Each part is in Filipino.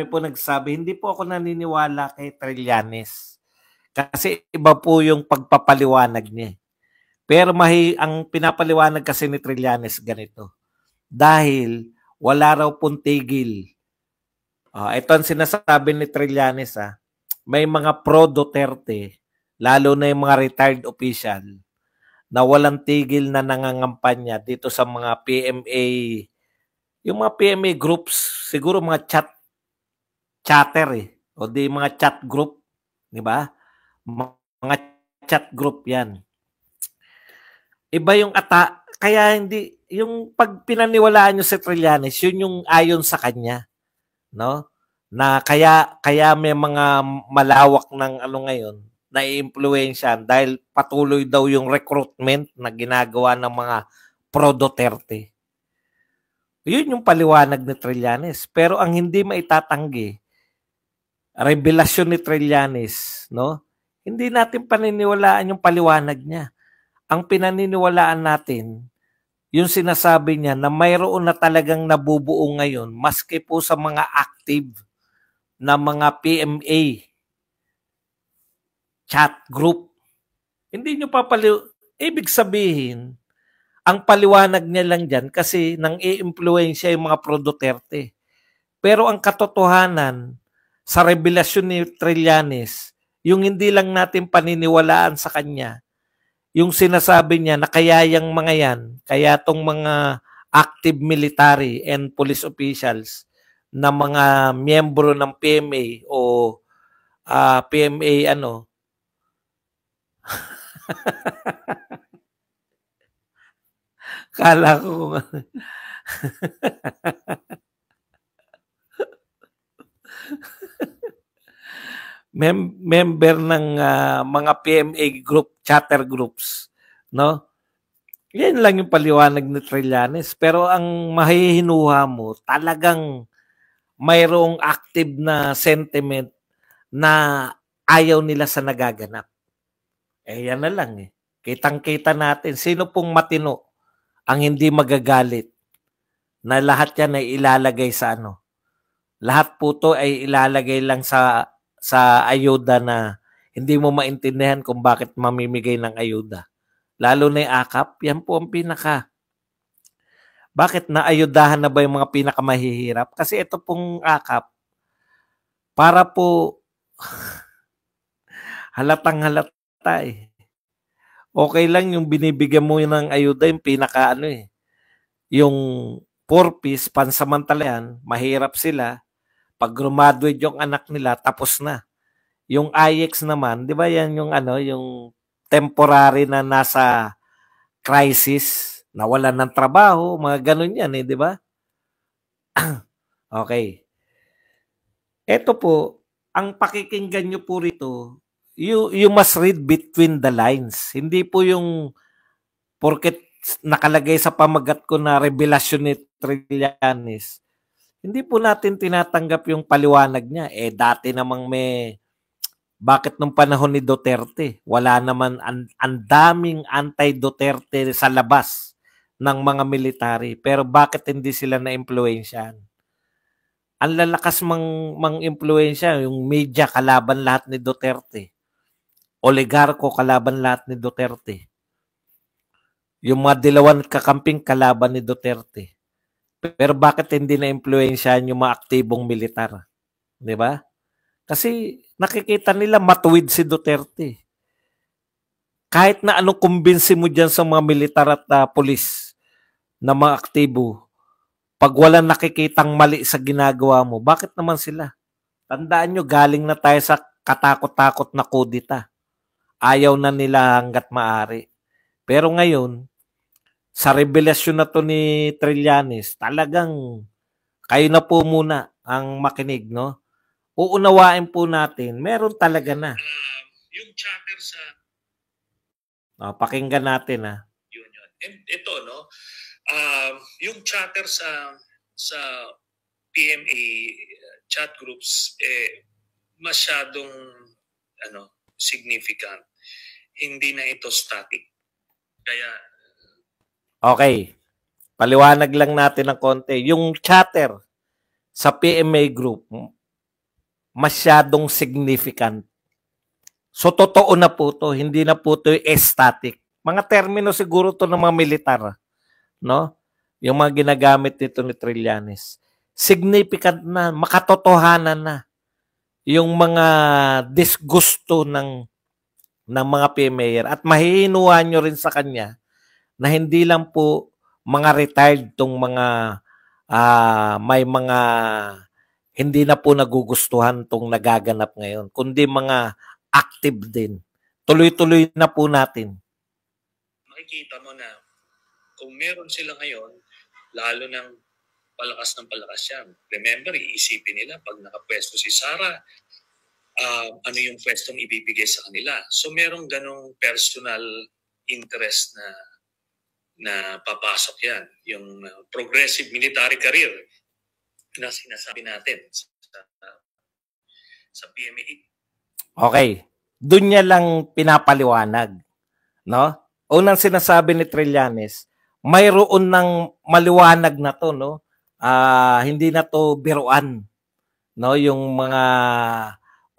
po nagsabi, hindi po ako naniniwala kay Trillanes. Kasi iba po yung pagpapaliwanag niya. Pero ang pinapaliwanag kasi ni Trillanes ganito. Dahil wala raw pong tigil. Ito ang sinasabi ni Trillanes. May mga pro-Duterte, lalo na yung mga retired official, na walang tigil na nangangampanya dito sa mga PMA, yung mga PMA groups, siguro mga chatter o di mga chat group, di ba? Mga chat group yan. Iba yung kaya hindi, yung pag pinaniwalaan nyo si Trillanes, yun yung ayon sa kanya, no? Na kaya may mga malawak ng ngayon, na i-impluwensyahan dahil patuloy daw yung recruitment na ginagawa ng mga pro-Duterte. Yun yung paliwanag ni Trillanes. Pero ang hindi maitatanggi, revelasyon ni Trillanes, no? Hindi natin paniniwalaan yung paliwanag niya. Ang pinaniniwalaan natin, yung sinasabi niya na mayroon na talagang nabubuo ngayon, maski po sa mga active na mga PMA chat group. Hindi nyo ibig sabihin, ang paliwanag niya lang dyan kasi nang i-impluensya yung mga pro-Duterte. Pero ang katotohanan sa revelasyon ni Trillanes, yung hindi lang natin paniniwalaan sa kanya, yung sinasabi niya na kaya yung mga yan, kaya tong mga active military and police officials na mga miyembro ng PMA o PMA kala ko member ng mga PMA group, chatter groups, no? Yan lang yung paliwanag ni Trillanes. Pero ang mahihinuha mo, talagang mayroong active na sentiment na ayaw nila sa nagaganap. Yan na lang eh. Kitang-kita natin, sino pong matino ang hindi magagalit na lahat yan ay ilalagay sa Lahat po to ay ilalagay lang sa ayuda na hindi mo maintindihan kung bakit mamimigay ng ayuda. Lalo na yung AKAP, yan po ang bakit naayudahan na ba yung mga pinakamahihirap? Kasi ito pong AKAP, para po halatang-halata eh. Okay lang yung binibigyan mo ng ayuda, yung yung 4-piece, pansamantala yan, mahirap sila. Pag graduate yung anak nila, tapos na. Yung IX naman, di ba yan yung yung temporary na nasa crisis, nawalan ng trabaho, mga ganun yan di ba? Okay. Ito po, ang pakikinggan nyo po rito, you must read between the lines. Hindi po yung porket nakalagay sa pamagat ko na revelasyon ni Trillanes, hindi po natin tinatanggap yung paliwanag niya. Dati namang bakit nung panahon ni Duterte, wala naman, ang daming anti-Duterte sa labas ng mga military. Pero bakit hindi sila na-impluensyahan? Ang lalakas mang-impluensya, yung media kalaban lahat ni Duterte. Oligarko kalaban lahat ni Duterte. Yung mga dilawan kakamping kalaban ni Duterte. Pero bakit hindi na-impluensyahan yung mga aktibong militar? Di ba? Kasi nakikita nila matuwid si Duterte. Kahit na anong kumbinsi mo dyan sa mga militar at pulis na mga aktibo, pag walang nakikitang mali sa ginagawa mo, bakit naman sila? Tandaan nyo, galing na tayo sa katakot-takot na kudita. Ayaw na nila hanggat maaari. Pero ngayon, sa revelasyon na to ni Trillanes, talagang kayo na po muna ang makinig, no? Uunawain po natin, meron talaga na. Yung chatter sa... pakinggan natin, Yun. And ito, no? Yung chatter sa PMA chat groups, masyadong significant. Hindi na ito static. Kaya... Okay. Paliwanag lang natin ng konti. Yung chatter sa PMA group, masyadong significant. So, totoo na po to. Hindi na po to static. Mga termino siguro to ng mga militar. No? Yung mga ginagamit dito ni Trillanes. Significant na, makatotohanan na yung mga disgusto ng mga PMAyer. At mahihinuha nyo rin sa kanya na hindi lang po mga retired tong mga may mga hindi na po nagugustuhan tong nagaganap ngayon, kundi mga active din. Tuloy-tuloy na po natin. Makikita mo na kung meron sila ngayon, lalo ng palakas ng palakas yan. Remember, iisipin nila pag nakapwesto si Sara, ano yung pwestong ibibigay sa kanila. So merong ganong personal interest na papasok yan. Yung progressive military career na sinasabi natin sa PMA. Okay. Doon niya lang pinapaliwanag. No? Unang sinasabi ni Trillanes, mayroon ng maliwanag na to, no? Hindi na to biruan. No? Yung mga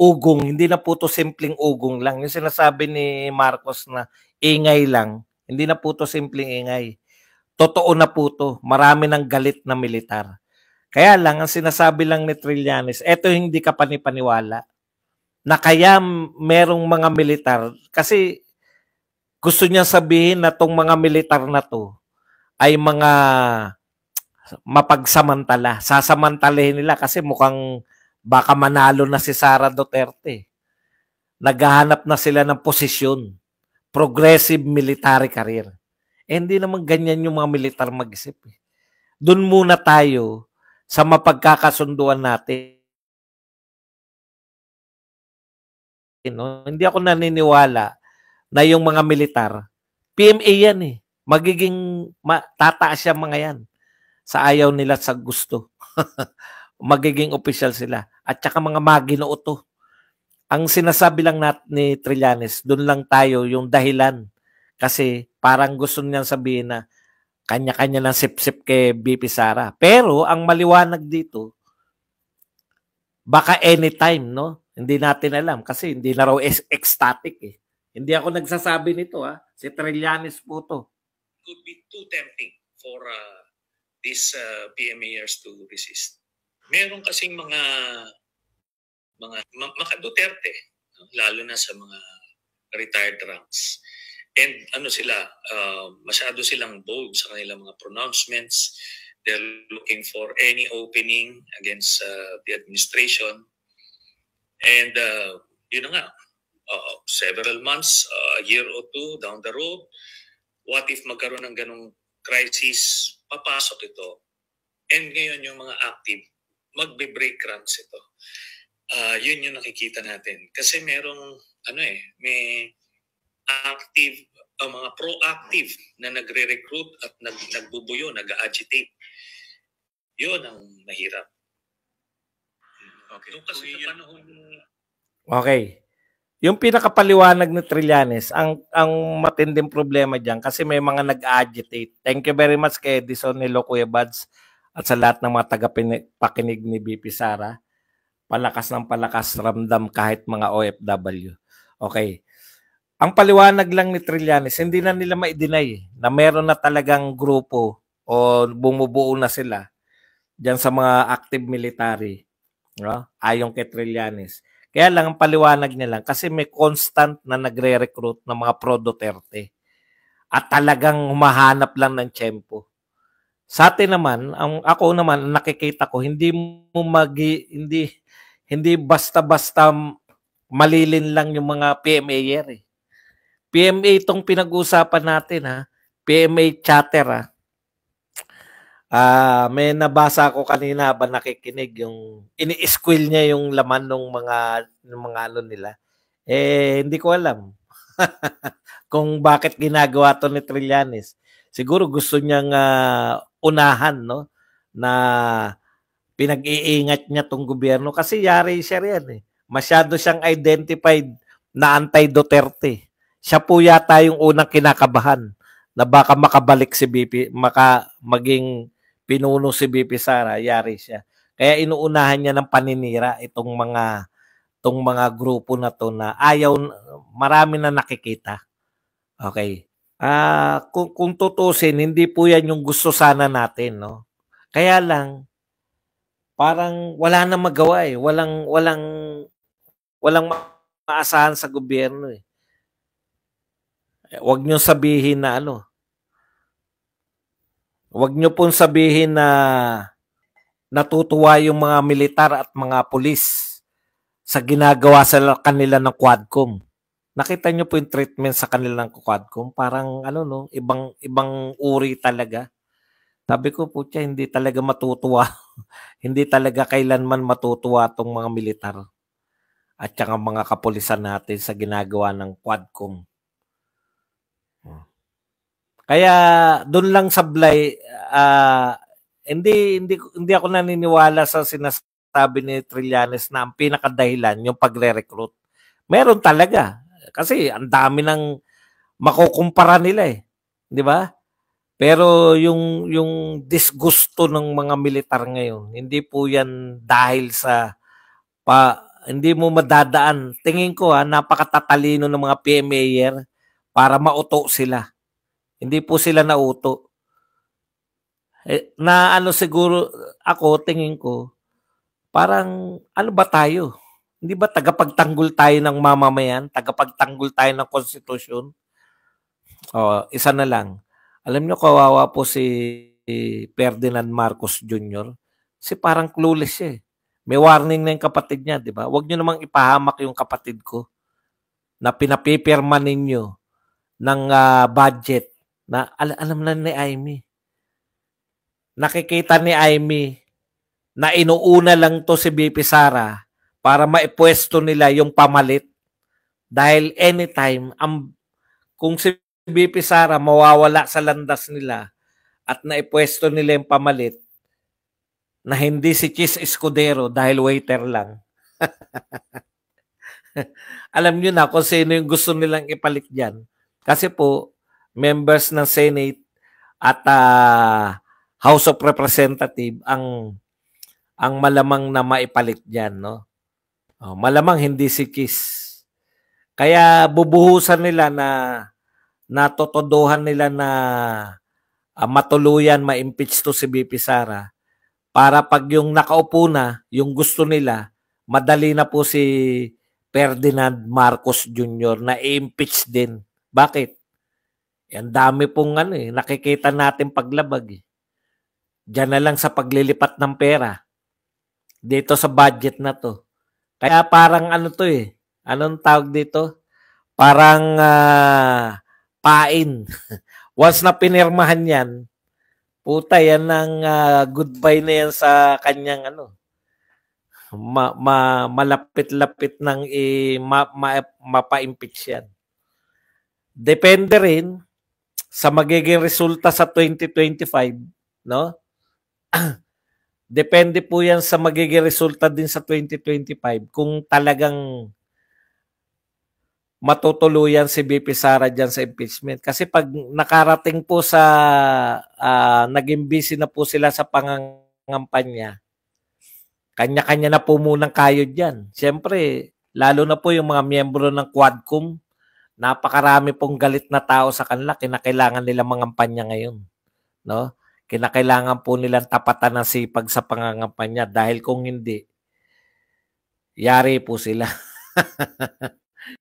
ugong, hindi na po to simpleng ugong lang. Yung sinasabi ni Marcos na ingay lang, hindi na po to simpleng ingay. Totoo na po to. Marami ng galit na militar. Kaya lang, ang sinasabi lang ni Trillanes, eto hindi ka panipaniwala, na kaya merong mga militar, kasi gusto niya sabihin na tong mga militar na to ay mga mapagsamantala. Sasamantalahin nila kasi mukhang baka manalo na si Sara Duterte. Naghahanap na sila ng posisyon. Progressive military career. Hindi naman ganyan yung mga militar mag-isip. Doon muna tayo sa mapagkakasunduan natin. No? Hindi ako naniniwala na yung mga militar, PMA yan eh. Magiging tataas yung mga yan sa ayaw nila sa gusto. Magiging official sila. At saka mga maginoo to. Ang sinasabi lang ni Trillanes, doon lang tayo yung dahilan. Kasi parang gusto niyang sabihin na kanya-kanya ng sip-sip kay BP Sara. Pero ang maliwanag dito, baka anytime, no? Hindi natin alam kasi hindi na raw ecstatic eh. Hindi ako nagsasabi nito Si Trillanes po to. Could be too tempting for these PMAers to resist. Meron kasing mga Duterte, lalo na sa mga retired ranks. And masyado silang bold sa kanilang mga pronouncements. They're looking for any opening against the administration. And yun na nga, several months, a year or two down the road, what if magkaroon ng ganong crisis, papasok ito. And ngayon yung mga active, magbe-break ranks ito. Yun yung nakikita natin. Kasi merong, may active, mga proactive na nagre-recruit at nagbubuyo, nag-agitate. Yun ang mahirap. Okay. Kasi sa panahon... Okay. Yung pinakapaliwanag ni Trillanes, ang matinding problema diyan kasi may mga nag-agitate. Thank you very much kay Edison Nilo, Kuya Buds, at sa lahat ng mga tagapakinig ni BP Sara. Palakas ng palakas, ramdam kahit mga OFW. Okay. Ang paliwanag lang ni Trillanes, hindi na nila ma-deny na meron na talagang grupo o bumubuo na sila diyan sa mga active military. No? Ayon kay Trillanes. Kaya lang ang paliwanag niya lang kasi may constant na nagre-recruit ng mga pro-Duterte at talagang humahanap lang ng tiyempo. Sa atin naman, ako naman nakikita ko hindi basta-basta malilin lang yung mga PMAyer eh. PMA itong pinag-uusapan natin PMA chatter may nabasa ko kanina ba nakikinig yung ini-squill niya yung laman ng mga ano nila. Hindi ko alam kung bakit ginagawa to ni Trillanes. Siguro gusto niyang unahan no na pinag-iingat niya tong gobyerno kasi yari siya yan eh. Masyado siyang identified na anti-Duterte. Siya po yata yung unang kinakabahan na baka makabalik si BP, maging pinuno si BP Sara, yari siya. Kaya inuunahan niya ng paninira itong mga grupo na to na marami na nakikita. Okay. Kung tutusin, hindi po yan yung gusto sana natin, no? Kaya lang, parang wala na magawa eh. Walang maasahan sa gobyerno eh. Huwag niyo sabihin na huwag niyo pong sabihin na natutuwa yung mga militar at mga pulis sa ginagawa sa kanila ng Quadcom. Nakita niyo po yung treatment sa kanila ng Quadcom, parang ibang uri talaga. Sabi ko po hindi talaga matutuwa. Hindi talaga kailanman matutuwa tong mga militar at saka mga kapulisan natin sa ginagawa ng Quadcom. Kaya doon lang sablay, hindi ako naniniwala sa sinasabi ni Trillanes na ang pinakadahilan yung pagre-recruit. Meron talaga kasi ang dami ng makukumpara nila eh, 'di ba? Pero yung disgusto ng mga militar ngayon, hindi po yan dahil sa hindi mo madadaan. Tingin ko napakatatalino ng mga PMAyer para mauto sila. Hindi po sila nauto. Siguro ako, tingin ko, parang ano ba tayo? Hindi ba tagapagtanggol tayo ng mamamayan? Tagapagtanggol tayo ng konstitusyon? Isa na lang. Alam niyo, kawawa po si Ferdinand Marcos Jr. Kasi parang clueless siya eh. May warning na yung kapatid niya, di ba? Huwag niyo namang ipahamak yung kapatid ko na pinapipirma ninyo ng budget na alam na ni Amy. Nakikita ni Amy na inuuna lang to si BP Sara para maipwesto nila yung pamalit. Dahil anytime, kung si BP Sara mawawala sa landas nila at naipwesto nila yung pamalit na hindi si Chis Escudero dahil waiter lang. Alam nyo na kung sino yung gusto nilang ipalit dyan. Kasi po, members ng Senate at House of Representatives ang malamang na maipalit dyan, no? Malamang hindi si Chis. Kaya bubuhusan nila na totodohan nila na matuluyan, ma-impeach to si BP Sara para pag yung nakaupo na, yung gusto nila, madali na po si Ferdinand Marcos Jr. na i-impeach din. Bakit? Yan dami pong nakikita natin paglabag eh. Diyan na lang sa paglilipat ng pera. Dito sa budget na to. Kaya parang to eh. Anong tawag dito? Parang pain. Once na pinirmahan yan, puta yan ng goodbye na yan sa kanyang malapit-lapit ng mapa-impeach yan. Depende rin sa magiging resulta sa 2025, no? Depende po yan sa magiging resulta din sa 2025 kung talagang matutuluyan si BP Sara dyan sa impeachment. Kasi pag nakarating po sa naging busy na po sila sa pangangampanya, kanya-kanya na po munang kayod dyan. Siyempre, lalo na po yung mga miyembro ng Quadcom, napakarami pong galit na tao sa kanila, kinakailangan nila mangampanya ngayon. No? Kinakailangan po nilang tapatan ng sipag sa pangangampanya dahil kung hindi, yari po sila.